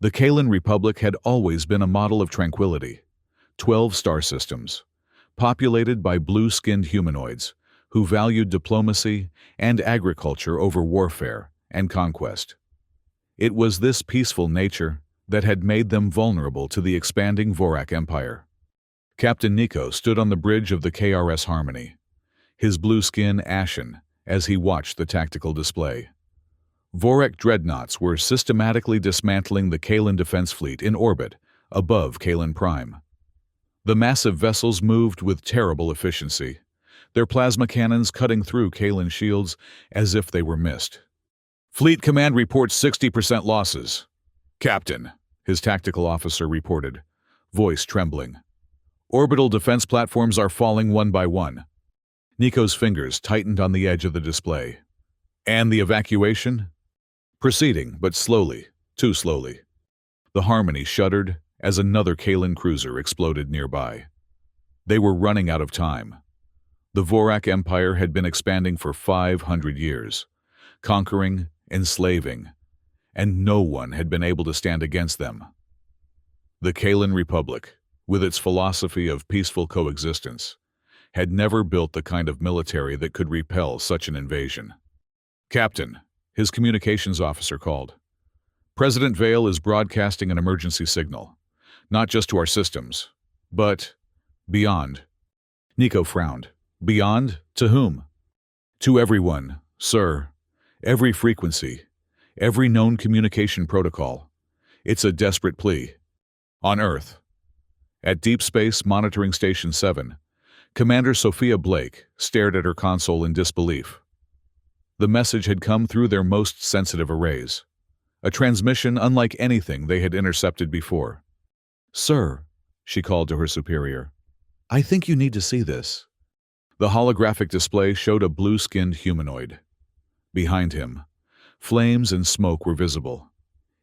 The Kalan Republic had always been a model of tranquility. 12 star systems, populated by blue-skinned humanoids who valued diplomacy and agriculture over warfare and conquest. It was this peaceful nature that had made them vulnerable to the expanding Vorak Empire. Captain Nico stood on the bridge of the KRS Harmony, his blue skin ashen as he watched the tactical display. Vorak dreadnoughts were systematically dismantling the Kalan defense fleet in orbit above Kalan Prime. The massive vessels moved with terrible efficiency, their plasma cannons cutting through Kalan shields as if they were mist. Fleet Command reports 60% losses. Captain, his tactical officer reported, voice trembling. Orbital defense platforms are falling one by one. Nico's fingers tightened on the edge of the display. And the evacuation? Proceeding, but slowly, too slowly. The Harmony shuddered as another Kalan cruiser exploded nearby. They were running out of time. The Vorak Empire had been expanding for 500 years, conquering, enslaving, and no one had been able to stand against them. The Kalan Republic, with its philosophy of peaceful coexistence, had never built the kind of military that could repel such an invasion. Captain, his communications officer called. President Vale is broadcasting an emergency signal, not just to our systems, but beyond. Nico frowned. Beyond? To whom? To everyone, sir. Every frequency, every known communication protocol. It's a desperate plea. On Earth. At Deep Space Monitoring Station 7, Commander Sophia Blake stared at her console in disbelief. The message had come through their most sensitive arrays, a transmission unlike anything they had intercepted before. Sir, she called to her superior, I think you need to see this. The holographic display showed a blue-skinned humanoid. Behind him, flames and smoke were visible.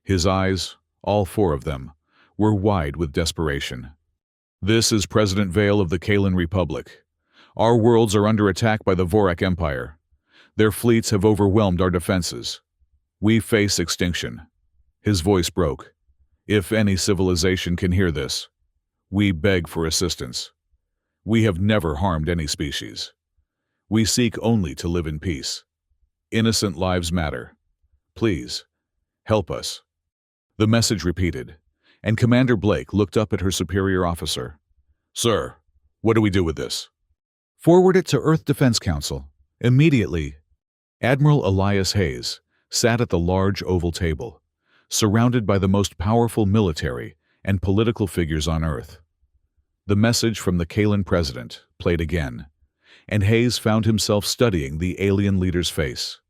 His eyes, all four of them, were wide with desperation. This is President Vale of the Kalan Republic. Our worlds are under attack by the Vorak Empire. Their fleets have overwhelmed our defenses. We face extinction. His voice broke. If any civilization can hear this, we beg for assistance. We have never harmed any species. We seek only to live in peace. Innocent lives matter. Please, help us. The message repeated, and Commander Blake looked up at her superior officer. Sir, what do we do with this? Forward it to Earth Defense Council. Immediately. Admiral Elias Hayes sat at the large oval table, surrounded by the most powerful military and political figures on Earth. The message from the Kalan president played again, and Hayes found himself studying the alien leader's face.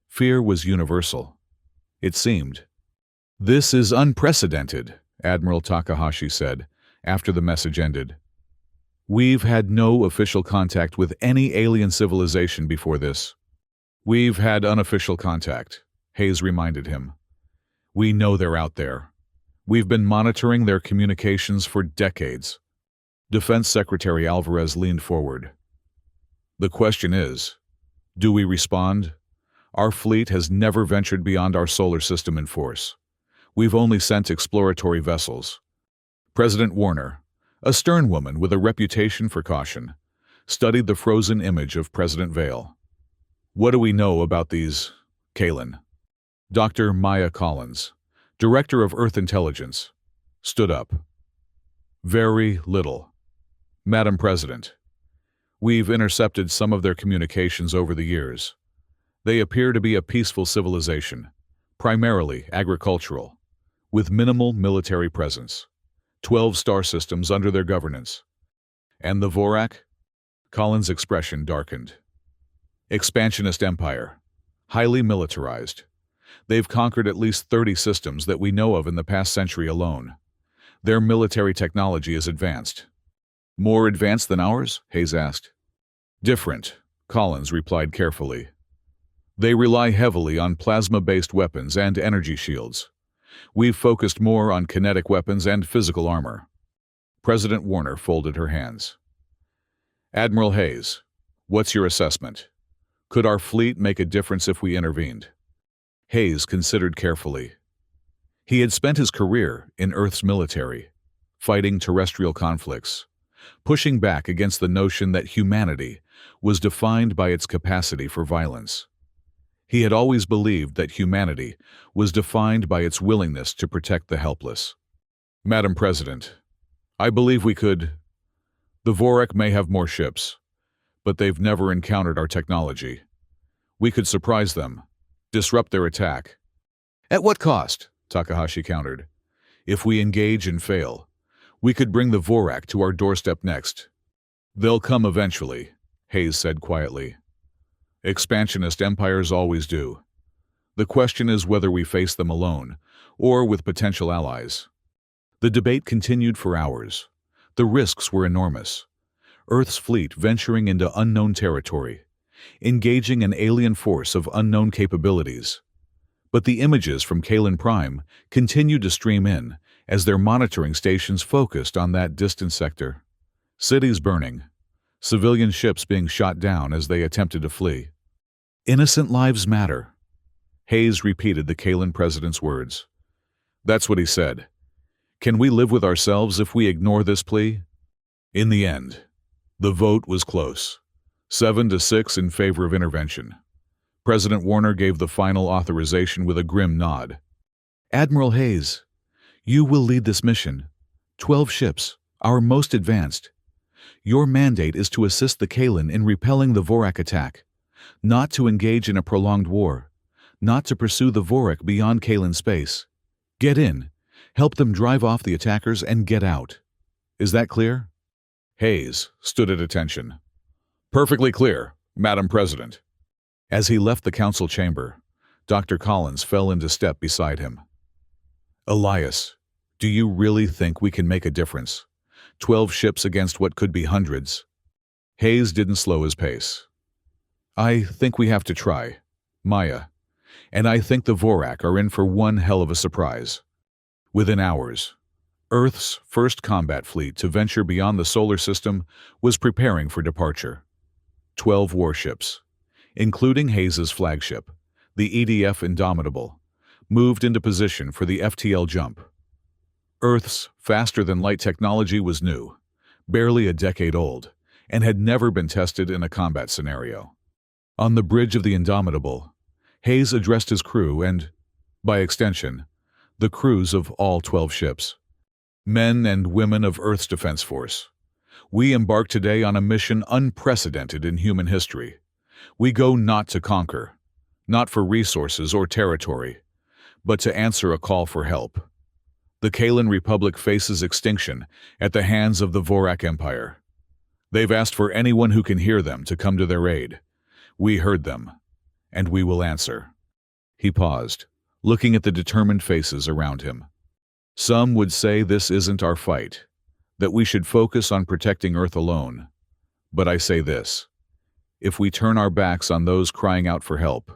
Fear was universal. It seemed. This is unprecedented, Admiral Takahashi said, after the message ended. We've had no official contact with any alien civilization before this. We've had unofficial contact, Hayes reminded him. We know they're out there. We've been monitoring their communications for decades. Defense Secretary Alvarez leaned forward. The question is, do we respond? Our fleet has never ventured beyond our solar system in force. We've only sent exploratory vessels. President Warner, a stern woman with a reputation for caution, studied the frozen image of President Vale. What do we know about these Kalan? Dr. Maya Collins, Director of Earth Intelligence, stood up. Very little. Madam President, we've intercepted some of their communications over the years. They appear to be a peaceful civilization, primarily agricultural, with minimal military presence. 12 star systems under their governance. And the Vorak? Collins' expression darkened. Expansionist empire, highly militarized. They've conquered at least 30 systems that we know of in the past century alone. Their military technology is advanced. More advanced than ours? Hayes asked. Different, Collins replied carefully. They rely heavily on plasma-based weapons and energy shields. We've focused more on kinetic weapons and physical armor. President Warner folded her hands. Admiral Hayes, what's your assessment? Could our fleet make a difference if we intervened? Hayes considered carefully. He had spent his career in Earth's military, fighting terrestrial conflicts, pushing back against the notion that humanity was defined by its capacity for violence. He had always believed that humanity was defined by its willingness to protect the helpless. Madam President, I believe we could. The Vorak may have more ships, but they've never encountered our technology. We could surprise them, disrupt their attack. At what cost? Takahashi countered. If we engage and fail, we could bring the Vorak to our doorstep next. They'll come eventually, Hayes said quietly. Expansionist empires always do. The question is whether we face them alone, or with potential allies. The debate continued for hours. The risks were enormous. Earth's fleet venturing into unknown territory, engaging an alien force of unknown capabilities. But the images from Kalen Prime continued to stream in as their monitoring stations focused on that distant sector. Cities burning, civilian ships being shot down as they attempted to flee. Innocent lives matter. Hayes repeated the Kalen president's words. That's what he said. Can we live with ourselves if we ignore this plea? In the end, the vote was close. 7-6 in favor of intervention. President Warner gave the final authorization with a grim nod. Admiral Hayes, you will lead this mission. 12 ships, our most advanced. Your mandate is to assist the Kalen in repelling the Vorak attack, not to engage in a prolonged war, not to pursue the Vorak beyond Kalen space. Get in, help them drive off the attackers, and get out. Is that clear? Hayes stood at attention. Perfectly clear, Madam President. As he left the council chamber, Dr. Collins fell into step beside him. Elias, do you really think we can make a difference? 12 ships against what could be hundreds. Hayes didn't slow his pace. I think we have to try, Maya, and I think the Vorak are in for one hell of a surprise. Within hours, Earth's first combat fleet to venture beyond the solar system was preparing for departure. 12 warships, including Hayes's flagship, the EDF Indomitable, moved into position for the FTL jump. Earth's faster-than-light technology was new, barely a decade old, and had never been tested in a combat scenario. On the bridge of the Indomitable, Hayes addressed his crew and, by extension, the crews of all 12 ships. Men and women of Earth's Defense Force, we embark today on a mission unprecedented in human history. We go not to conquer, not for resources or territory, but to answer a call for help. The Kalen Republic faces extinction at the hands of the Vorak Empire. They've asked for anyone who can hear them to come to their aid. We heard them, and we will answer. He paused, looking at the determined faces around him. Some would say this isn't our fight, that we should focus on protecting Earth alone. But I say this. If we turn our backs on those crying out for help,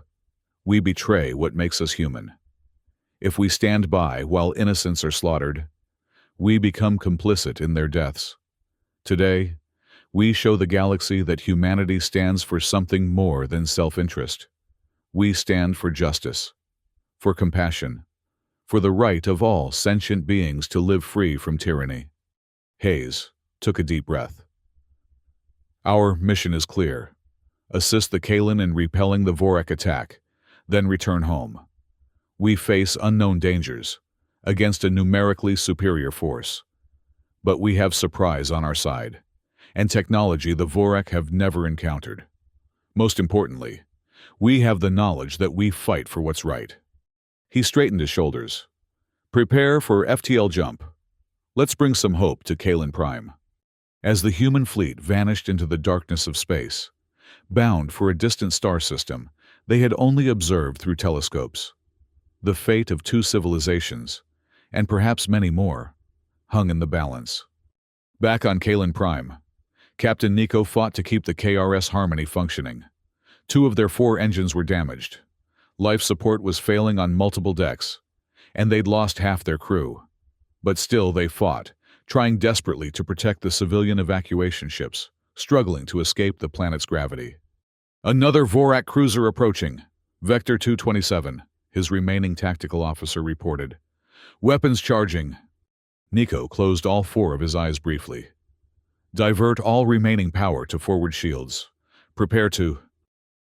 we betray what makes us human. If we stand by while innocents are slaughtered, we become complicit in their deaths. Today, we show the galaxy that humanity stands for something more than self-interest. We stand for justice, for compassion, for the right of all sentient beings to live free from tyranny. Hayes took a deep breath. Our mission is clear. Assist the Kalen in repelling the Vorak attack, then return home. We face unknown dangers against a numerically superior force. But we have surprise on our side, and technology the Vorak have never encountered. Most importantly, we have the knowledge that we fight for what's right. He straightened his shoulders. Prepare for FTL jump. Let's bring some hope to Kalen Prime. As the human fleet vanished into the darkness of space, bound for a distant star system they had only observed through telescopes, the fate of 2 civilizations, and perhaps many more, hung in the balance. Back on Kalen Prime, Captain Nico fought to keep the KRS Harmony functioning. 2 of their 4 engines were damaged. Life support was failing on multiple decks, and they'd lost half their crew. But still they fought, trying desperately to protect the civilian evacuation ships, struggling to escape the planet's gravity. Another Vorak cruiser approaching. Vector 227, his remaining tactical officer reported. Weapons charging. Nico closed all four of his eyes briefly. Divert all remaining power to forward shields. Prepare to...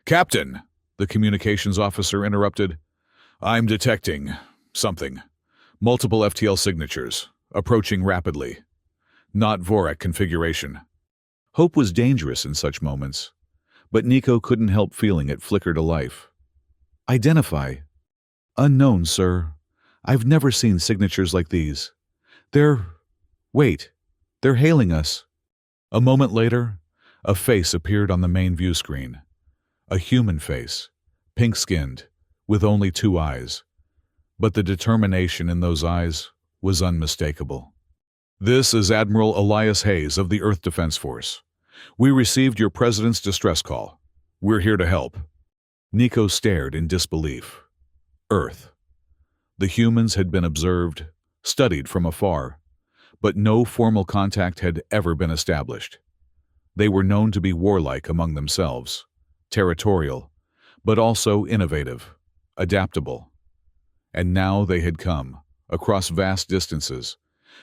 Captain! The communications officer interrupted. I'm detecting something. Multiple FTL signatures, approaching rapidly. Not Vorak configuration. Hope was dangerous in such moments, but Nico couldn't help feeling it flicker to life. Identify. Unknown, sir. I've never seen signatures like these. Wait, they're hailing us. A moment later, a face appeared on the main view screen. A human face, pink-skinned, with only 2 eyes. But the determination in those eyes was unmistakable. This is Admiral Elias Hayes of the Earth Defense Force. We received your president's distress call. We're here to help. Nico stared in disbelief. Earth. The humans had been observed, studied from afar, but no formal contact had ever been established. They were known to be warlike among themselves, territorial, but also innovative, adaptable. And now they had come, across vast distances,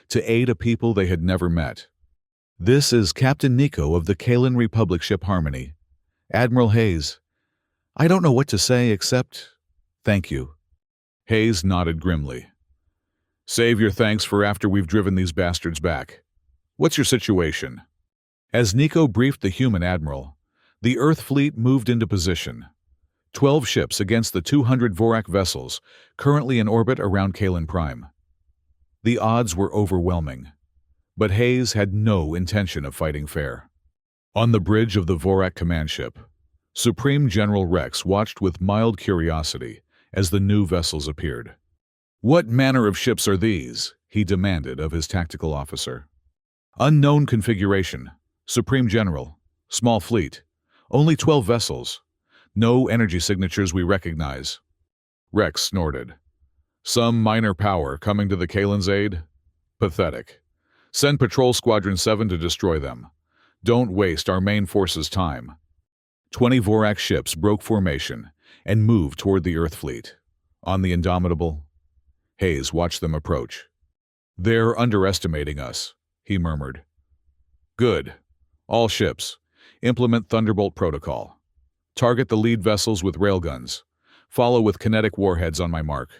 to aid a people they had never met. This is Captain Nico of the Kalan Republic ship Harmony. Admiral Hayes. I don't know what to say except, thank you. Hayes nodded grimly. Save your thanks for after we've driven these bastards back. What's your situation? As Nico briefed the human admiral, the Earth fleet moved into position. 12 ships against the 200 Vorak vessels currently in orbit around Kalan Prime. The odds were overwhelming, but Hayes had no intention of fighting fair. On the bridge of the Vorak command ship, Supreme General Rex watched with mild curiosity as the new vessels appeared. What manner of ships are these? He demanded of his tactical officer. Unknown configuration, Supreme General, small fleet, only 12 vessels, no energy signatures we recognize. Rex snorted. Some minor power coming to the Kalan's aid? Pathetic. Send Patrol Squadron 7 to destroy them. Don't waste our main force's time. 20 Vorak ships broke formation and moved toward the Earth fleet. On the Indomitable, Hayes watched them approach. They're underestimating us, he murmured. Good. All ships, implement Thunderbolt protocol. Target the lead vessels with railguns. Follow with kinetic warheads on my mark.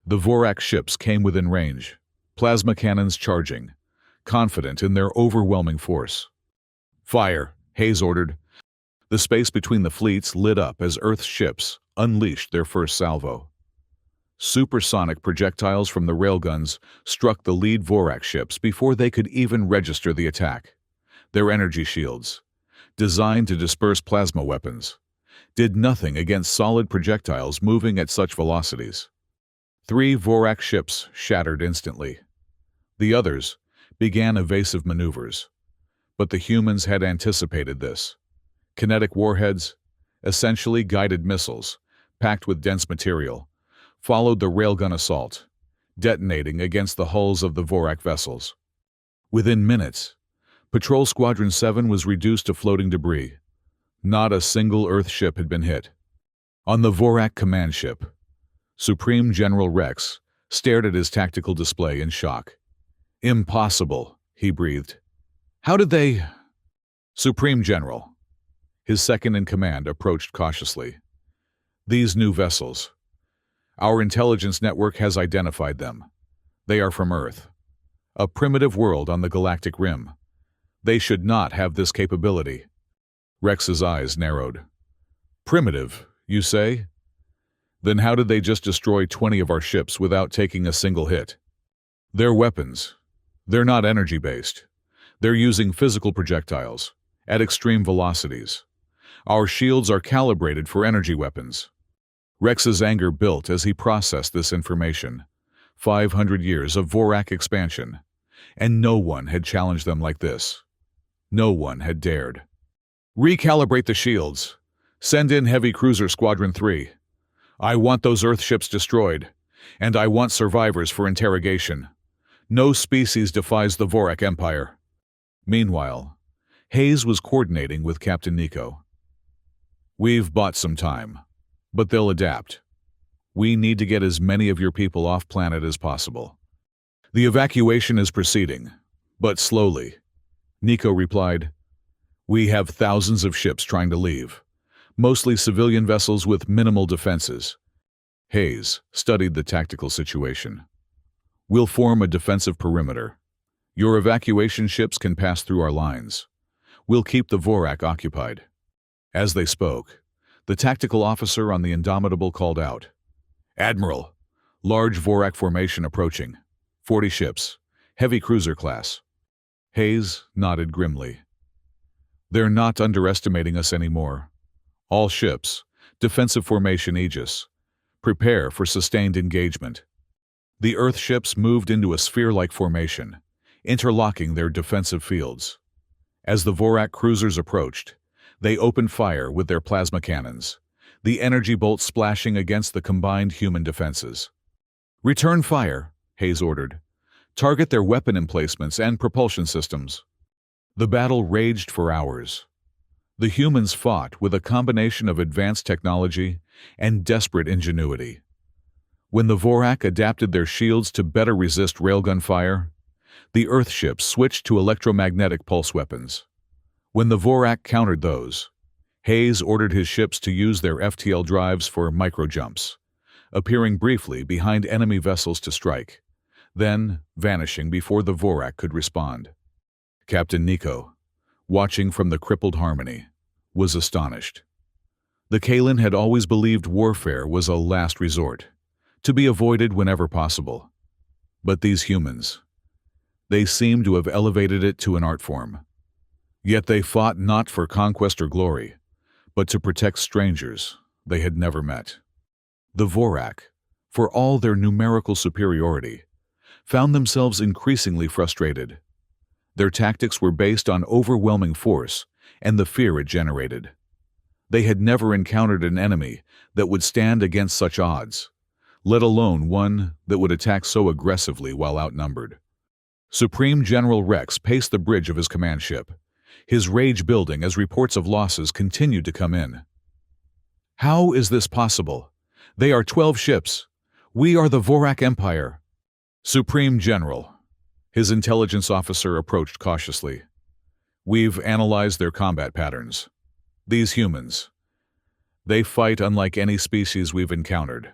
The Vorak ships came within range, plasma cannons charging, confident in their overwhelming force. Fire, Hayes ordered. The space between the fleets lit up as Earth's ships unleashed their first salvo. Supersonic projectiles from the railguns struck the lead Vorak ships before they could even register the attack. Their energy shields, designed to disperse plasma weapons, did nothing against solid projectiles moving at such velocities. 3 Vorak ships shattered instantly. The others began evasive maneuvers, but the humans had anticipated this. Kinetic warheads, essentially guided missiles, packed with dense material, followed the railgun assault, detonating against the hulls of the Vorak vessels. Within minutes, Patrol Squadron 7 was reduced to floating debris. Not a single Earth ship had been hit. On the Vorak command ship, Supreme General Rex stared at his tactical display in shock. Impossible, he breathed. How did they... Supreme General. His second-in-command approached cautiously. These new vessels. Our intelligence network has identified them. They are from Earth. A primitive world on the galactic rim. They should not have this capability. Rex's eyes narrowed. Primitive, you say? Then how did they just destroy 20 of our ships without taking a single hit? They're weapons. They're not energy-based. They're using physical projectiles, at extreme velocities. Our shields are calibrated for energy weapons. Rex's anger built as he processed this information. 500 years of Vorak expansion, and no one had challenged them like this. No one had dared. Recalibrate the shields. Send in Heavy Cruiser Squadron 3. I want those Earth ships destroyed, and I want survivors for interrogation. No species defies the Vorak Empire. Meanwhile, Hayes was coordinating with Captain Nico. We've bought some time, but they'll adapt. We need to get as many of your people off planet as possible. The evacuation is proceeding, but slowly. Nico replied, We have thousands of ships trying to leave, mostly civilian vessels with minimal defenses. Hayes studied the tactical situation. We'll form a defensive perimeter. Your evacuation ships can pass through our lines. We'll keep the Vorak occupied. As they spoke, the tactical officer on the Indomitable called out, Admiral, large Vorak formation approaching. 40 ships, heavy cruiser class. Hayes nodded grimly. They're not underestimating us anymore. All ships, defensive formation Aegis. Prepare for sustained engagement. The Earth ships moved into a sphere-like formation, interlocking their defensive fields. As the Vorak cruisers approached, they opened fire with their plasma cannons, the energy bolts splashing against the combined human defenses. Return fire, Hayes ordered. Target their weapon emplacements and propulsion systems. The battle raged for hours. The humans fought with a combination of advanced technology and desperate ingenuity. When the Vorak adapted their shields to better resist railgun fire, the Earth ships switched to electromagnetic pulse weapons. When the Vorak countered those, Hayes ordered his ships to use their FTL drives for microjumps, appearing briefly behind enemy vessels to strike, then vanishing before the Vorak could respond. Captain Nico, watching from the crippled Harmony, was astonished. The Kalen had always believed warfare was a last resort, to be avoided whenever possible. But these humans, they seemed to have elevated it to an art form. Yet they fought not for conquest or glory, but to protect strangers they had never met. The Vorak, for all their numerical superiority, found themselves increasingly frustrated. Their tactics were based on overwhelming force and the fear it generated. They had never encountered an enemy that would stand against such odds, let alone one that would attack so aggressively while outnumbered. Supreme General Rex paced the bridge of his command ship, his rage building as reports of losses continued to come in. How is this possible? They are 12 ships. We are the Vorak Empire. Supreme General. His intelligence officer approached cautiously. We've analyzed their combat patterns. These humans, they fight unlike any species we've encountered.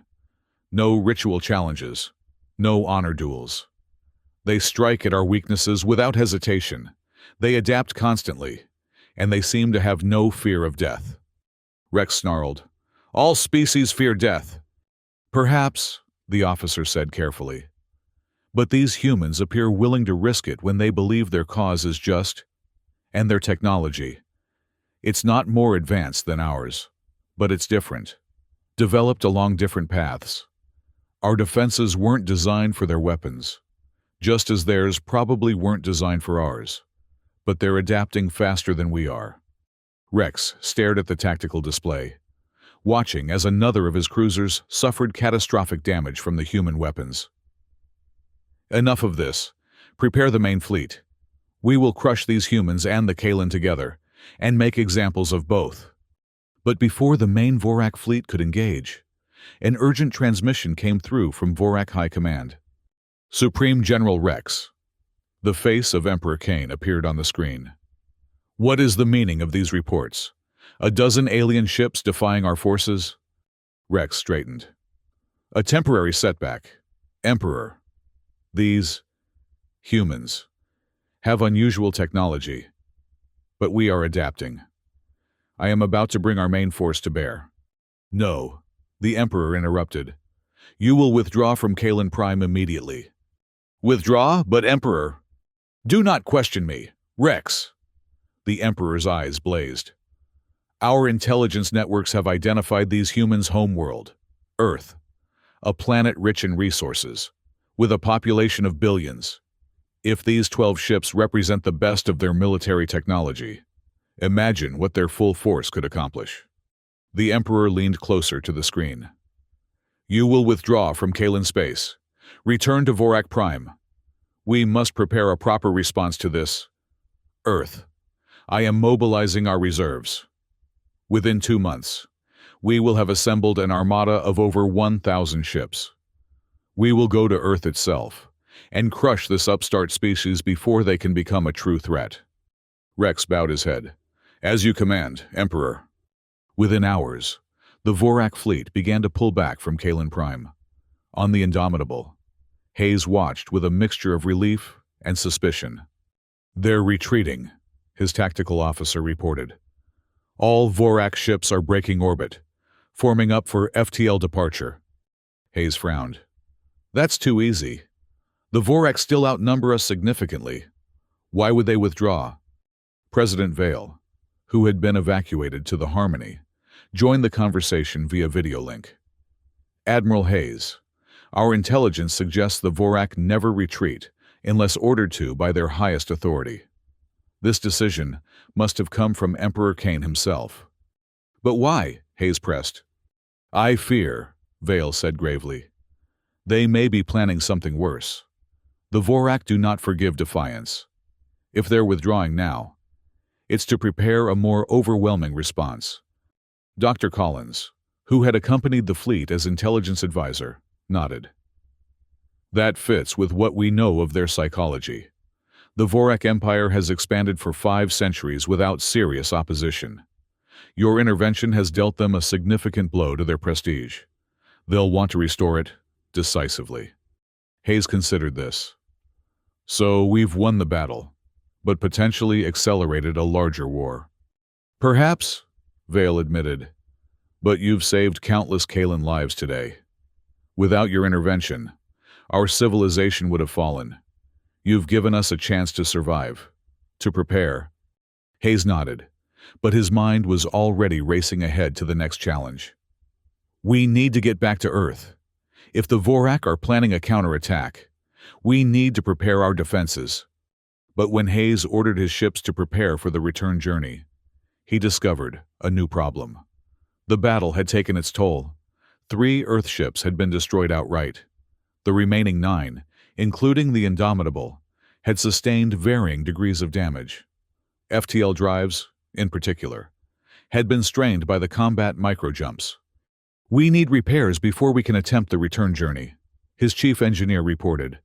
No ritual challenges, no honor duels. They strike at our weaknesses without hesitation. They adapt constantly, and they seem to have no fear of death. Rex snarled, All species fear death. Perhaps, the officer said carefully. But these humans appear willing to risk it when they believe their cause is just, and their technology. It's not more advanced than ours, but it's different, developed along different paths. Our defenses weren't designed for their weapons, just as theirs probably weren't designed for ours, but they're adapting faster than we are. Rex stared at the tactical display, watching as another of his cruisers suffered catastrophic damage from the human weapons. Enough of this. Prepare the main fleet. We will crush these humans and the Kalen together, and make examples of both. But before the main Vorak fleet could engage, an urgent transmission came through from Vorak High Command. Supreme General Rex. The face of Emperor Kane appeared on the screen. What is the meaning of these reports? A dozen alien ships defying our forces? Rex straightened. A temporary setback. Emperor. These humans have unusual technology, but we are adapting. I am about to bring our main force to bear. No, the Emperor interrupted. You will withdraw from Kalen Prime immediately. Withdraw, but Emperor. Do not question me, Rex. The Emperor's eyes blazed. Our intelligence networks have identified these humans' homeworld, Earth, a planet rich in resources, with a population of billions. If these 12 ships represent the best of their military technology, imagine what their full force could accomplish. The Emperor leaned closer to the screen. You will withdraw from Kalen space. Return to Vorak Prime. We must prepare a proper response to this. Earth, I am mobilizing our reserves. Within 2 months, We will have assembled an armada of over 1,000 ships. We will go to Earth itself and crush this upstart species before they can become a true threat. Rex bowed his head. As you command, Emperor. Within hours, the Vorak fleet began to pull back from Kalen Prime. On the Indomitable, Hayes watched with a mixture of relief and suspicion. They're retreating, his tactical officer reported. All Vorak ships are breaking orbit, forming up for FTL departure. Hayes frowned. That's too easy. The Vorak still outnumber us significantly. Why would they withdraw? President Vale, who had been evacuated to the Harmony, joined the conversation via video link. Admiral Hayes, our intelligence suggests the Vorak never retreat unless ordered to by their highest authority. This decision must have come from Emperor Kane himself. But why? Hayes pressed. I fear, Vale said gravely. They may be planning something worse. The Vorak do not forgive defiance. If they're withdrawing now, it's to prepare a more overwhelming response. Dr. Collins, who had accompanied the fleet as intelligence advisor, nodded. That fits with what we know of their psychology. The Vorak Empire has expanded for 5 centuries without serious opposition. Your intervention has dealt them a significant blow to their prestige. They'll want to restore it decisively. Hayes considered this. So we've won the battle, but potentially accelerated a larger war. Perhaps, Vale admitted, but you've saved countless Kalen lives today. Without your intervention, our civilization would have fallen. You've given us a chance to survive, to prepare. Hayes nodded, but his mind was already racing ahead to the next challenge. We need to get back to Earth. If the Vorak are planning a counterattack, we need to prepare our defenses. But when Hayes ordered his ships to prepare for the return journey, he discovered a new problem. The battle had taken its toll. 3 Earth ships had been destroyed outright. The remaining 9, including the Indomitable, had sustained varying degrees of damage. FTL drives, in particular, had been strained by the combat microjumps. We need repairs before we can attempt the return journey, his chief engineer reported,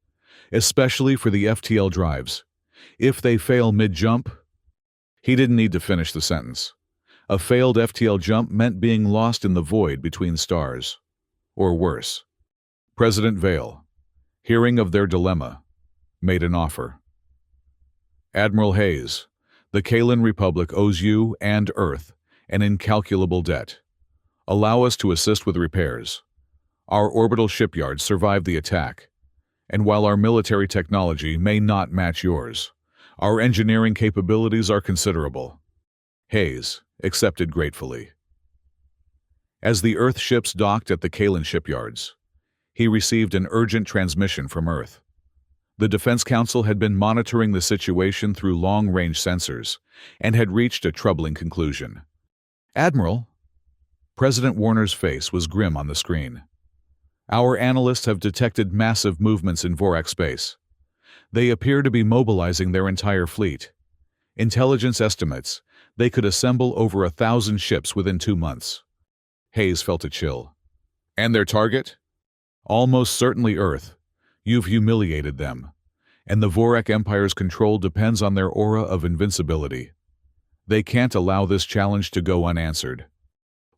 especially for the FTL drives. If they fail mid-jump, he didn't need to finish the sentence. A failed FTL jump meant being lost in the void between stars. Or worse. President Vale, hearing of their dilemma, made an offer. Admiral Hayes, the Kalen Republic owes you and Earth an incalculable debt. Allow us to assist with repairs. Our orbital shipyards survived the attack, and while our military technology may not match yours, our engineering capabilities are considerable. Hayes accepted gratefully. As the Earth ships docked at the Kalen shipyards, he received an urgent transmission from Earth. The Defense Council had been monitoring the situation through long-range sensors and had reached a troubling conclusion. Admiral, President Warner's face was grim on the screen. Our analysts have detected massive movements in Vorak space. They appear to be mobilizing their entire fleet. Intelligence estimates they could assemble over 1,000 ships within 2 months. Hayes felt a chill. And their target? Almost certainly Earth. You've humiliated them, and the Vorak Empire's control depends on their aura of invincibility. They can't allow this challenge to go unanswered.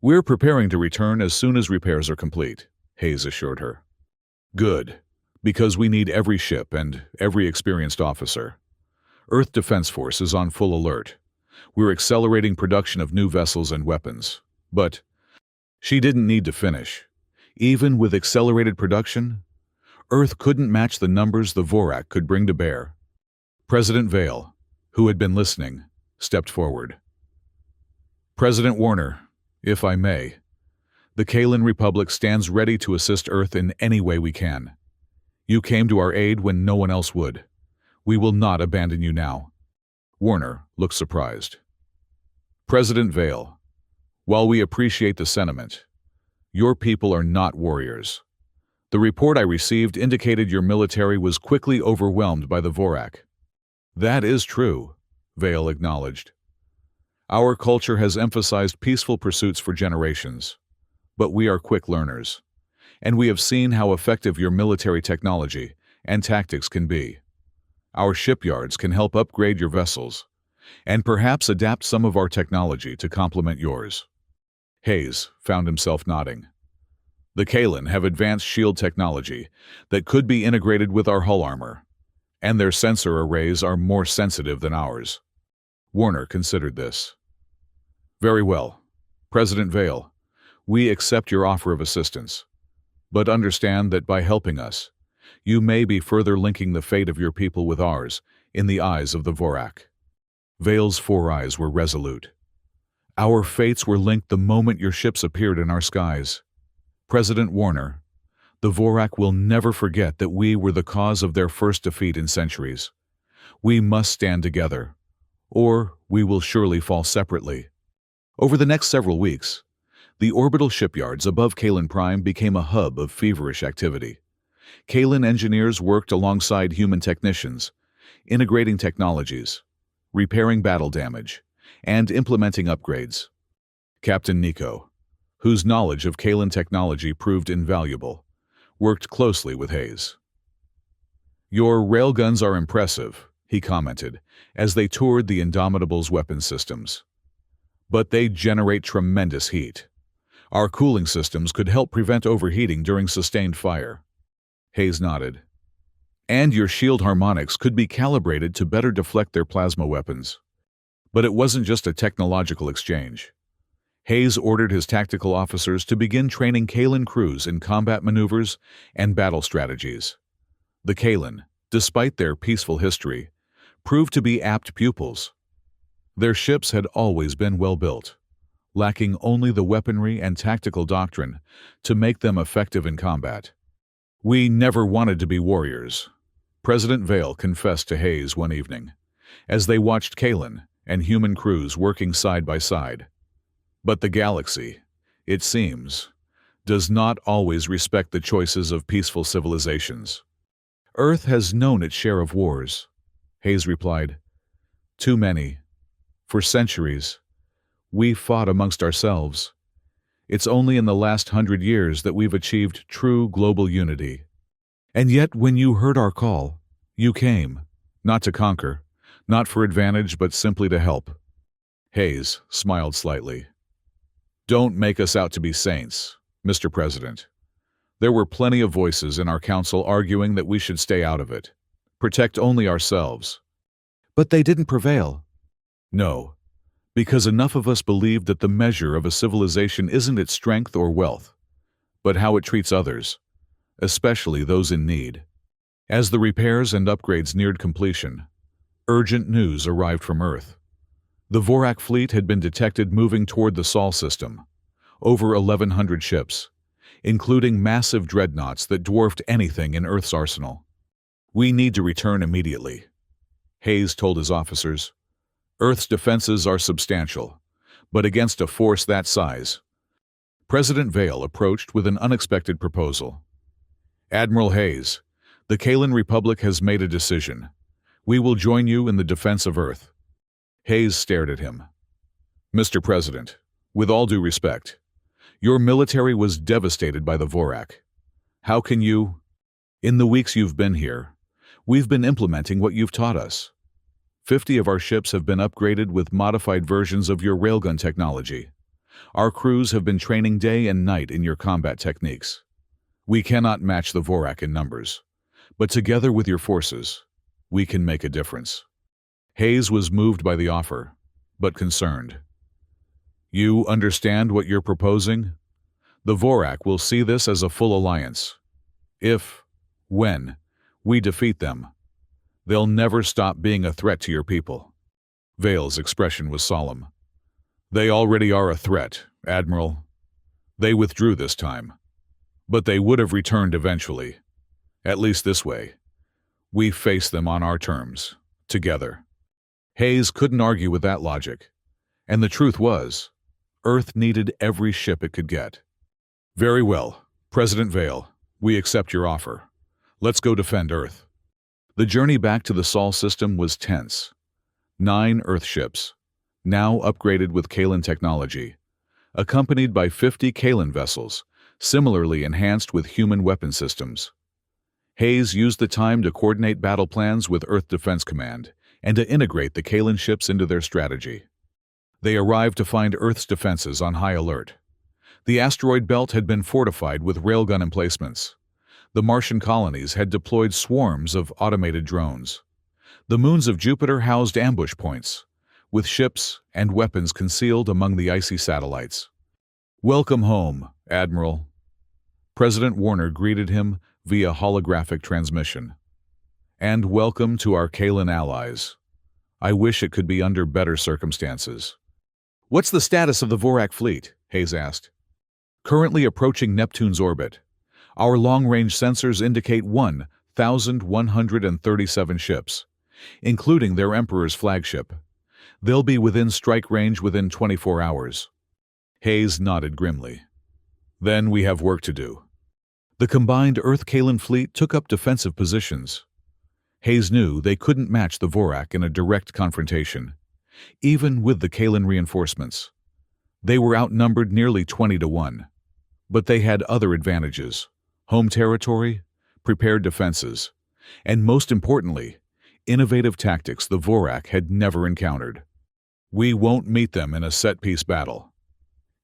We're preparing to return as soon as repairs are complete, Hayes assured her. Good, because we need every ship and every experienced officer. Earth Defense Force is on full alert. We're accelerating production of new vessels and weapons. But she didn't need to finish. Even with accelerated production, Earth couldn't match the numbers the Vorak could bring to bear. President Vale, who had been listening, stepped forward. President Warner, if I may, the Kalen Republic stands ready to assist Earth in any way we can. You came to our aid when no one else would. We will not abandon you now. Warner looked surprised. President Vale, while we appreciate the sentiment, your people are not warriors. The report I received indicated your military was quickly overwhelmed by the Vorak. That is true, Vale acknowledged. Our culture has emphasized peaceful pursuits for generations. but we are quick learners, and we have seen how effective your military technology and tactics can be. Our shipyards can help upgrade your vessels, and perhaps adapt some of our technology to complement yours." Hayes found himself nodding. "The Kalan have advanced shield technology that could be integrated with our hull armor, and their sensor arrays are more sensitive than ours." Warner considered this. "Very well, President Vale, we accept your offer of assistance, but understand that by helping us, you may be further linking the fate of your people with ours in the eyes of the Vorak." Vale's 4 eyes were resolute. "Our fates were linked the moment your ships appeared in our skies. President Warner, the Vorak will never forget that we were the cause of their first defeat in centuries. We must stand together, or we will surely fall separately." Over the next several weeks, the orbital shipyards above Kalan Prime became a hub of feverish activity. Kalan engineers worked alongside human technicians, integrating technologies, repairing battle damage, and implementing upgrades. Captain Nico, whose knowledge of Kalan technology proved invaluable, worked closely with Hayes. "Your railguns are impressive," he commented, as they toured the Indomitable's weapon systems. "But they generate tremendous heat. Our cooling systems could help prevent overheating during sustained fire." Hayes nodded. "And your shield harmonics could be calibrated to better deflect their plasma weapons." But it wasn't just a technological exchange. Hayes ordered his tactical officers to begin training Kalan crews in combat maneuvers and battle strategies. The Kalan, despite their peaceful history, proved to be apt pupils. Their ships had always been well built, lacking only the weaponry and tactical doctrine to make them effective in combat. "We never wanted to be warriors," President Vale confessed to Hayes one evening, as they watched Kalan and human crews working side by side. "But the galaxy, it seems, does not always respect the choices of peaceful civilizations." "Earth has known its share of wars," Hayes replied. "Too many. For centuries, we fought amongst ourselves. It's only in the last 100 years that we've achieved true global unity. And yet, when you heard our call, you came, not to conquer, not for advantage, but simply to help." Hayes smiled slightly. "Don't make us out to be saints, Mr. President. There were plenty of voices in our council arguing that we should stay out of it, protect only ourselves. But they didn't prevail." "No, because enough of us believed that the measure of a civilization isn't its strength or wealth, but how it treats others, especially those in need." As the repairs and upgrades neared completion, urgent news arrived from Earth. The Vorak fleet had been detected moving toward the Sol system, over 1,100 ships, including massive dreadnoughts that dwarfed anything in Earth's arsenal. "We need to return immediately," Hayes told his officers. "Earth's defenses are substantial, but against a force that size." President Vale approached with an unexpected proposal. "Admiral Hayes, the Kalan Republic has made a decision. We will join you in the defense of Earth." Hayes stared at him. "Mr. President, with all due respect, your military was devastated by the Vorak. How can you—" "In the weeks you've been here, we've been implementing what you've taught us. 50 of our ships have been upgraded with modified versions of your railgun technology. Our crews have been training day and night in your combat techniques. We cannot match the Vorak in numbers, but together with your forces, we can make a difference." Hayes was moved by the offer, but concerned. "You understand what you're proposing? The Vorak will see this as a full alliance. When we defeat them, they'll never stop being a threat to your people." Vale's expression was solemn. "They already are a threat, Admiral. They withdrew this time, but they would have returned eventually. At least this way. We face them on our terms, together." Hayes couldn't argue with that logic, and the truth was, Earth needed every ship it could get. "Very well, President Vale, we accept your offer. Let's go defend Earth." The journey back to the Sol system was tense. 9 Earth ships, now upgraded with Kalan technology, accompanied by 50 Kalan vessels, similarly enhanced with human weapon systems. Hayes used the time to coordinate battle plans with Earth Defense Command and to integrate the Kalan ships into their strategy. They arrived to find Earth's defenses on high alert. The asteroid belt had been fortified with railgun emplacements. The Martian colonies had deployed swarms of automated drones. The moons of Jupiter housed ambush points, with ships and weapons concealed among the icy satellites. "Welcome home, Admiral." President Warner greeted him via holographic transmission. "And welcome to our Kalan allies. I wish it could be under better circumstances." "What's the status of the Vorak fleet?" Hayes asked. "Currently approaching Neptune's orbit. Our long-range sensors indicate 1,137 ships, including their Emperor's flagship. They'll be within strike range within 24 hours. Hayes nodded grimly. "Then we have work to do." The combined Earth-Kalan fleet took up defensive positions. Hayes knew they couldn't match the Vorak in a direct confrontation, even with the Kalan reinforcements. They were outnumbered nearly 20-1. But they had other advantages: home territory, prepared defenses, and most importantly, innovative tactics the Vorak had never encountered. "We won't meet them in a set-piece battle,"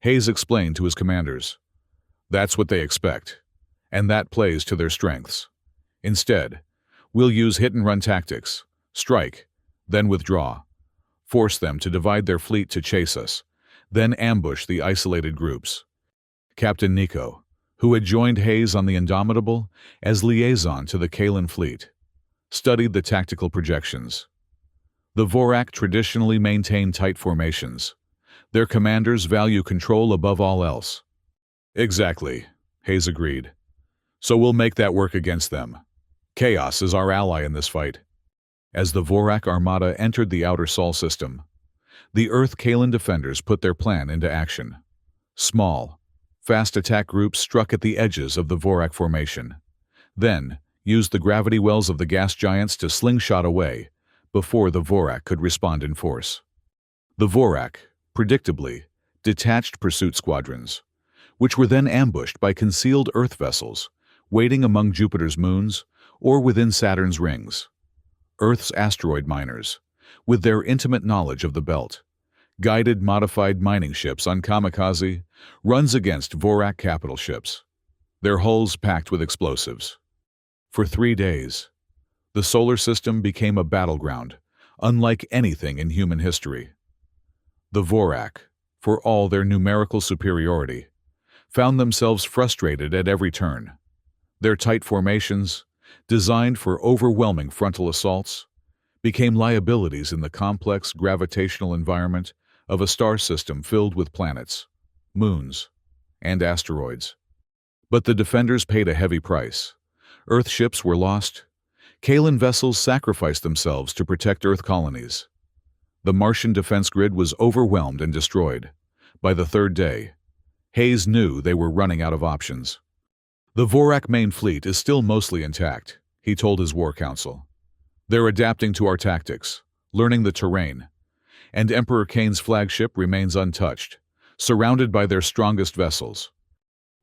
Hayes explained to his commanders. "That's what they expect, and that plays to their strengths. Instead, we'll use hit-and-run tactics, strike, then withdraw, force them to divide their fleet to chase us, then ambush the isolated groups." Captain Nico, who had joined Hayes on the Indomitable as liaison to the Kalan fleet, studied the tactical projections. The Vorak traditionally maintain tight formations. Their commanders value control above all else. "Exactly," Hayes agreed. "So we'll make that work against them. Chaos is our ally in this fight." As the Vorak armada entered the outer Sol system, the Earth-Kalan defenders put their plan into action. Small, fast attack groups struck at the edges of the Vorak formation, then used the gravity wells of the gas giants to slingshot away before the Vorak could respond in force. The Vorak, predictably, detached pursuit squadrons, which were then ambushed by concealed Earth vessels waiting among Jupiter's moons or within Saturn's rings. Earth's asteroid miners, with their intimate knowledge of the belt, guided modified mining ships on kamikaze runs against Vorak capital ships, their hulls packed with explosives. For 3 days, the solar system became a battleground unlike anything in human history. The Vorak, for all their numerical superiority, found themselves frustrated at every turn. Their tight formations, designed for overwhelming frontal assaults, became liabilities in the complex gravitational environment of a star system filled with planets, moons, and asteroids. But the defenders paid a heavy price. Earth ships were lost. Kalan vessels sacrificed themselves to protect Earth colonies. The Martian defense grid was overwhelmed and destroyed. By the 3rd day, Hayes knew they were running out of options. "The Vorak main fleet is still mostly intact," he told his war council. "They're adapting to our tactics, learning the terrain, and Emperor Kane's flagship remains untouched, surrounded by their strongest vessels."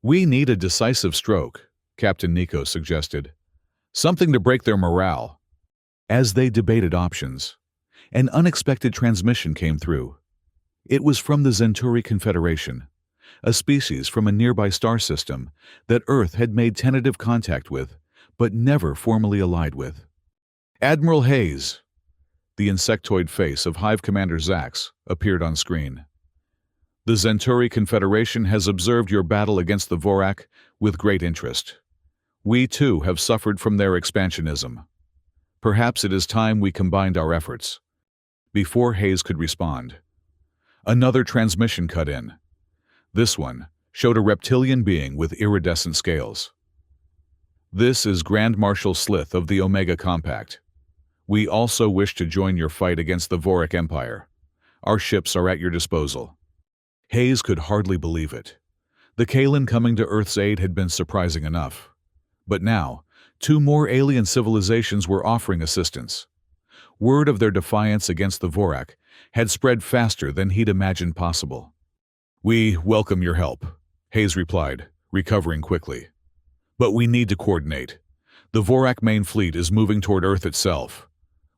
"We need a decisive stroke," Captain Nico suggested. "Something to break their morale." As they debated options, an unexpected transmission came through. It was from the Centauri Confederation, a species from a nearby star system that Earth had made tentative contact with, but never formally allied with. "Admiral Hayes," the insectoid face of Hive Commander Zax appeared on screen. "The Centauri Confederation has observed your battle against the Vorak with great interest. We, too, have suffered from their expansionism. Perhaps it is time we combined our efforts." Before Hayes could respond, another transmission cut in. This one showed a reptilian being with iridescent scales. "This is Grand Marshal Slith of the Omega Compact. We also wish to join your fight against the Vorak Empire. Our ships are at your disposal." Hayes could hardly believe it. The Kalan coming to Earth's aid had been surprising enough. But now, 2 more alien civilizations were offering assistance. Word of their defiance against the Vorak had spread faster than he'd imagined possible. We welcome your help, Hayes replied, recovering quickly. But we need to coordinate. The Vorak main fleet is moving toward Earth itself.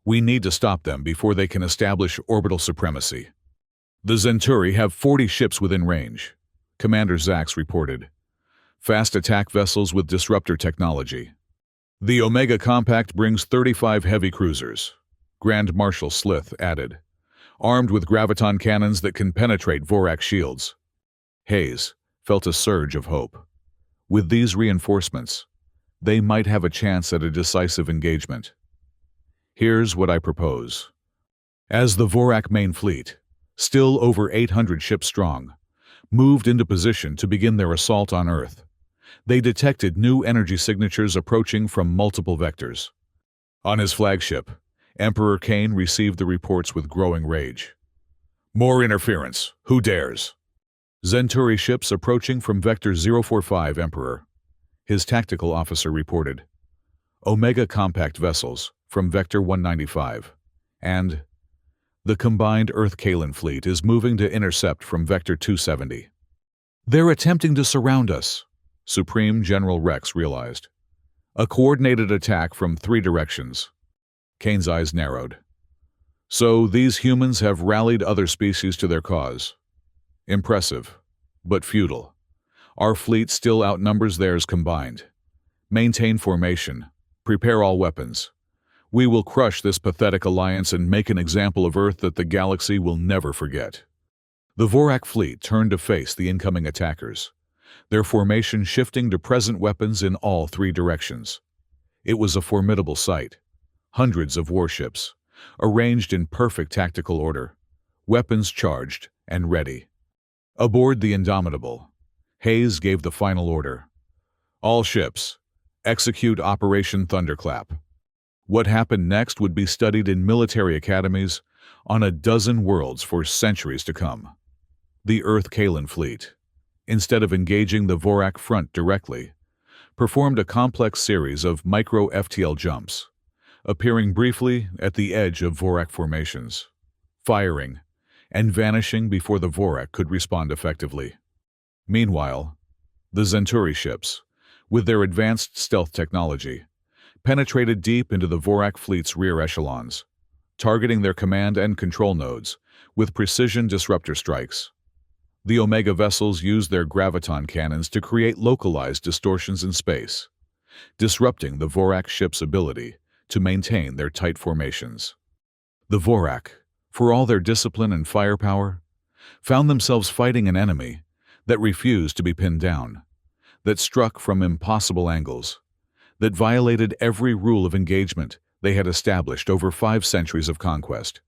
We need to stop them before they can establish orbital supremacy. The Zenturi have 40 ships within range, Commander Zax reported. Fast attack vessels with disruptor technology. The Omega Compact brings 35 heavy cruisers, Grand Marshal Slith added, armed with graviton cannons that can penetrate Vorak shields. Hayes felt a surge of hope. With these reinforcements, they might have a chance at a decisive engagement. Here's what I propose. As the Vorak main fleet, still over 800 ships strong, moved into position to begin their assault on Earth, they detected new energy signatures approaching from multiple vectors. On his flagship, Emperor Kane received the reports with growing rage. More interference. Who dares? Zenturi ships approaching from Vector 045, Emperor, his tactical officer reported. Omega Compact vessels from Vector 195, and the combined Earth-Kalen fleet is moving to intercept from Vector 270. They're attempting to surround us, Supreme General Rex realized. A coordinated attack from 3 directions. Kane's eyes narrowed. So these humans have rallied other species to their cause. Impressive, but futile. Our fleet still outnumbers theirs combined. Maintain formation. Prepare all weapons. We will crush this pathetic alliance and make an example of Earth that the galaxy will never forget. The Vorak fleet turned to face the incoming attackers, their formation shifting to present weapons in all 3 directions. It was a formidable sight. Hundreds of warships, arranged in perfect tactical order, weapons charged and ready. Aboard the Indomitable, Hayes gave the final order. All ships, execute Operation Thunderclap. What happened next would be studied in military academies on a dozen worlds for centuries to come. The Earth-Kalen fleet, instead of engaging the Vorak front directly, performed a complex series of micro-FTL jumps, appearing briefly at the edge of Vorak formations, firing, and vanishing before the Vorak could respond effectively. Meanwhile, the Zenturi ships, with their advanced stealth technology, penetrated deep into the Vorak fleet's rear echelons, targeting their command and control nodes with precision disruptor strikes. The Omega vessels used their graviton cannons to create localized distortions in space, disrupting the Vorak ships' ability to maintain their tight formations. The Vorak, for all their discipline and firepower, found themselves fighting an enemy that refused to be pinned down, that struck from impossible angles, that violated every rule of engagement they had established over 5 centuries of conquest.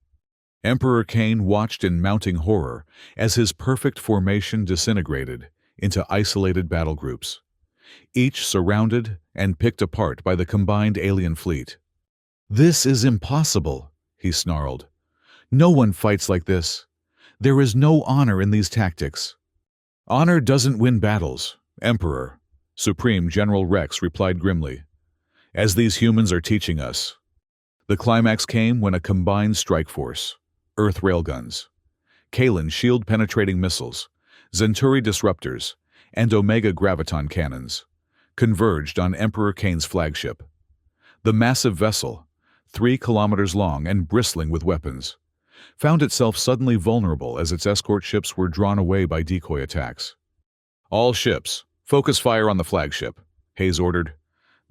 Emperor Kane watched in mounting horror as his perfect formation disintegrated into isolated battle groups, each surrounded and picked apart by the combined alien fleet. "This is impossible," he snarled. "No one fights like this. There is no honor in these tactics." "Honor doesn't win battles, Emperor," Supreme General Rex replied grimly, "as these humans are teaching us." The climax came when a combined strike force, Earth railguns, Kalen shield-penetrating missiles, Zenturi disruptors, and Omega graviton cannons, converged on Emperor Kane's flagship. The massive vessel, 3 kilometers long and bristling with weapons, found itself suddenly vulnerable as its escort ships were drawn away by decoy attacks. "All ships, focus fire on the flagship," Hayes ordered.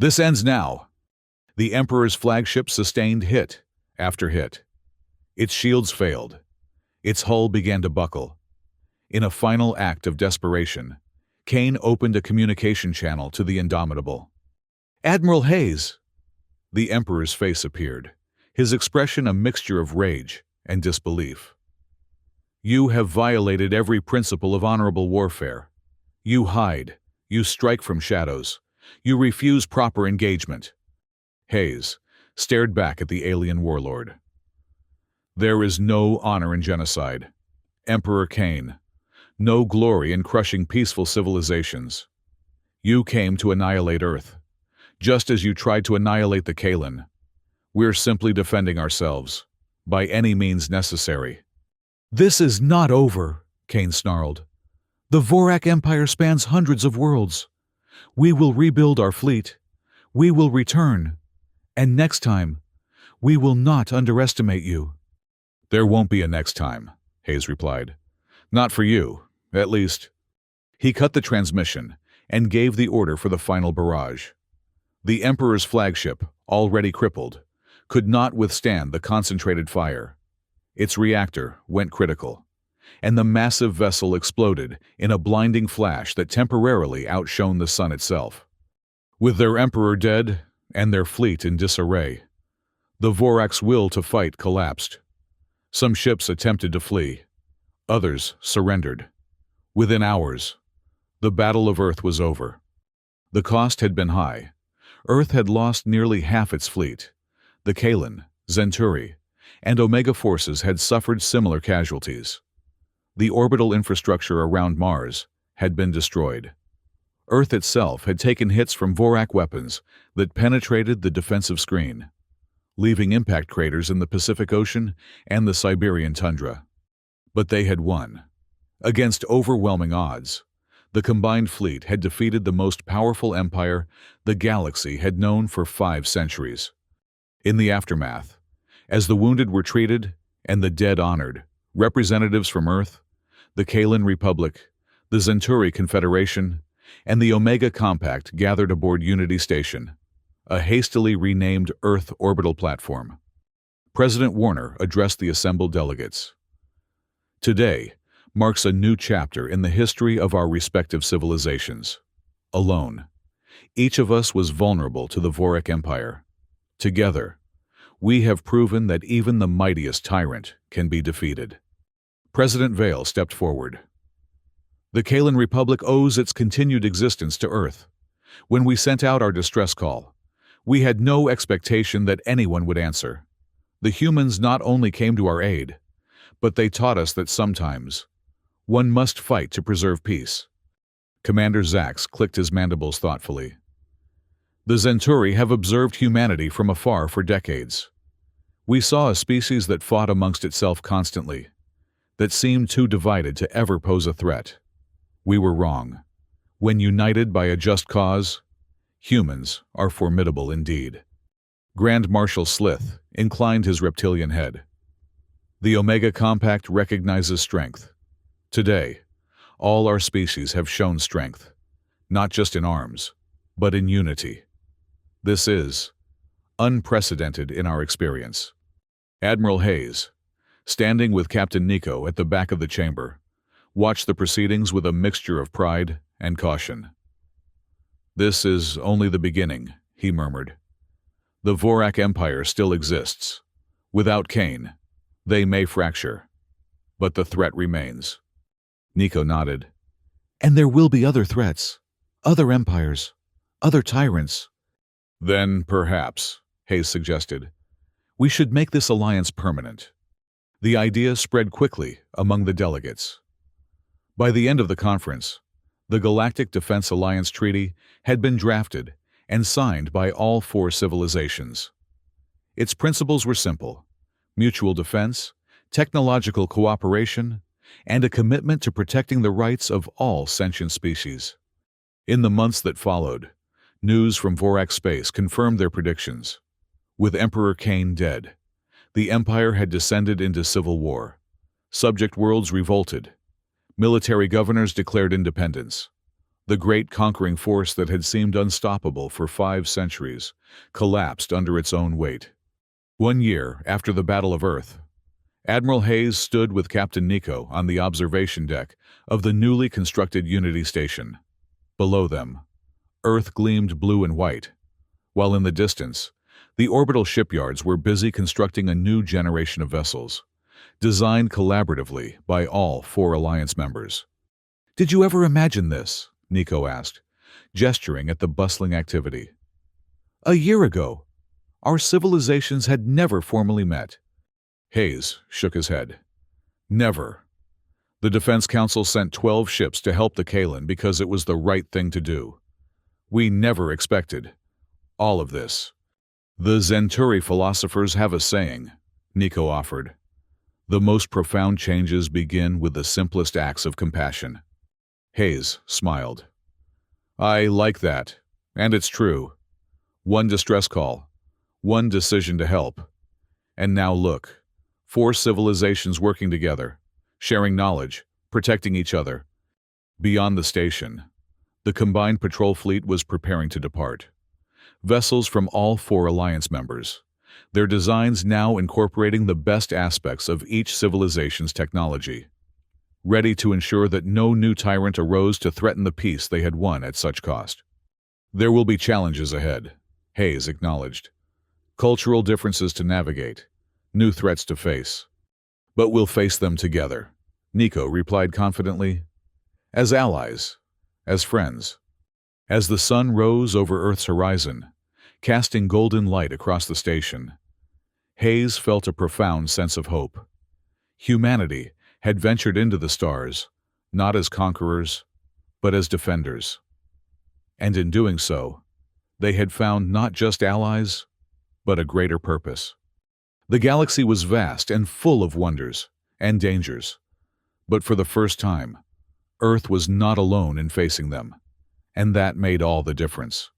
"This ends now." The Emperor's flagship sustained hit after hit. Its shields failed. Its hull began to buckle. In a final act of desperation, Kane opened a communication channel to the Indomitable. "Admiral Hayes!" The Emperor's face appeared, his expression a mixture of rage and disbelief. "You have violated every principle of honorable warfare. You hide. You strike from shadows. You refuse proper engagement." Hayes stared back at the alien warlord. "There is no honor in genocide, Emperor Kane. No glory in crushing peaceful civilizations. You came to annihilate Earth, just as you tried to annihilate the Kalen. We're simply defending ourselves, by any means necessary." "This is not over," Kane snarled. The Vorak Empire spans hundreds of worlds. We will rebuild our fleet. We will return. And next time, we will not underestimate you." "There won't be a next time," Hayes replied. "Not for you, at least." He cut the transmission and gave the order for the final barrage. The Emperor's flagship, already crippled, could not withstand the concentrated fire. Its reactor went critical, and the massive vessel exploded in a blinding flash that temporarily outshone the sun itself. With their Emperor dead and their fleet in disarray, the Vorak's will to fight collapsed. Some ships attempted to flee. Others surrendered. Within hours, the Battle of Earth was over. The cost had been high. Earth had lost nearly half its fleet. The Kalan, Zenturi, and Omega forces had suffered similar casualties. The orbital infrastructure around Mars had been destroyed. Earth itself had taken hits from Vorak weapons that penetrated the defensive screen, leaving impact craters in the Pacific Ocean and the Siberian tundra. But they had won. Against overwhelming odds, the combined fleet had defeated the most powerful empire the galaxy had known for 5 centuries. In the aftermath, as the wounded were treated and the dead honored, representatives from Earth, the Kalan Republic, the Zenturi Confederation, and the Omega Compact gathered aboard Unity Station, a hastily renamed Earth orbital platform. President Warner addressed the assembled delegates. "Today marks a new chapter in the history of our respective civilizations. Alone, each of us was vulnerable to the Vorak Empire. Together, we have proven that even the mightiest tyrant can be defeated." President Vale stepped forward. "The Kalan Republic owes its continued existence to Earth. When we sent out our distress call, we had no expectation that anyone would answer. The humans not only came to our aid, but they taught us that sometimes one must fight to preserve peace." Commander Zax clicked his mandibles thoughtfully. "The Zenturi have observed humanity from afar for decades. We saw a species that fought amongst itself constantly, that seemed too divided to ever pose a threat. We were wrong. When united by a just cause, humans are formidable indeed." Grand Marshal Slith inclined his reptilian head. "The Omega Compact recognizes strength. Today, all our species have shown strength, not just in arms, but in unity. This is unprecedented in our experience." Admiral Hayes, standing with Captain Nico at the back of the chamber, watched the proceedings with a mixture of pride and caution. "This is only the beginning," he murmured. "The Vorak Empire still exists. Without Kane, they may fracture, but the threat remains." Nico nodded. "And there will be other threats, other empires, other tyrants." "Then, perhaps," Hayes suggested, "we should make this alliance permanent." The idea spread quickly among the delegates. By the end of the conference, the Galactic Defense Alliance Treaty had been drafted and signed by all 4 civilizations. Its principles were simple: mutual defense, technological cooperation, and a commitment to protecting the rights of all sentient species. In the months that followed, news from Vorak space confirmed their predictions. With Emperor Kane dead, the Empire had descended into civil war. Subject worlds revolted. Military governors declared independence. The great conquering force that had seemed unstoppable for 5 centuries collapsed under its own weight. 1 year after the Battle of Earth, Admiral Hayes stood with Captain Nico on the observation deck of the newly constructed Unity Station. Below them, Earth gleamed blue and white, while in the distance, the orbital shipyards were busy constructing a new generation of vessels, designed collaboratively by all 4 Alliance members. "Did you ever imagine this?" Nico asked, gesturing at the bustling activity. "A year ago, our civilizations had never formally met." Hayes shook his head. "Never. The Defense Council sent 12 ships to help the Kalan because it was the right thing to do. We never expected all of this." "The Zenturi philosophers have a saying," Nico offered. "The most profound changes begin with the simplest acts of compassion." Hayes smiled. I like that. And it's true. One distress call. One decision to help. And now look. 4 civilizations working together, sharing knowledge, protecting each other. Beyond the station, the combined patrol fleet was preparing to depart. Vessels from all 4 alliance members, their designs now incorporating the best aspects of each civilization's technology, ready to ensure that no new tyrant arose to threaten the peace they had won at such cost. There will be challenges ahead, Hayes acknowledged. Cultural differences to navigate, new threats to face. But we'll face them together, Nico replied confidently. As allies, as friends. As the sun rose over Earth's horizon, casting golden light across the station, Hayes felt a profound sense of hope. Humanity had ventured into the stars, not as conquerors, but as defenders. And in doing so, they had found not just allies, but a greater purpose. The galaxy was vast and full of wonders and dangers, but for the first time, Earth was not alone in facing them, and that made all the difference.